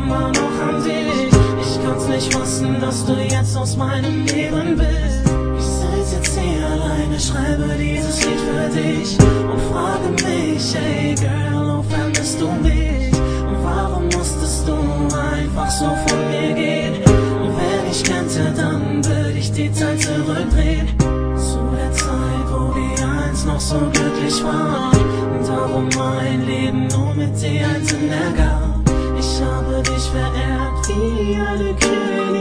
immer noch an dich. Ich kann's nicht fassen, dass du jetzt aus meinem Leben bist. Ich sitz jetzt hier alleine, schreibe dieses Lied für dich und frage mich, hey Girl, wo vermisst du mich? Und warum musstest du einfach so von mir gehen? Und wenn ich könnte, dann würde ich die Zeit zurückdrehen zu der Zeit, wo wir einst noch so glücklich waren. Darum mein Leben nur mit dir einen Sinn ergab. Ich habe dich verehrt wie eine Königin.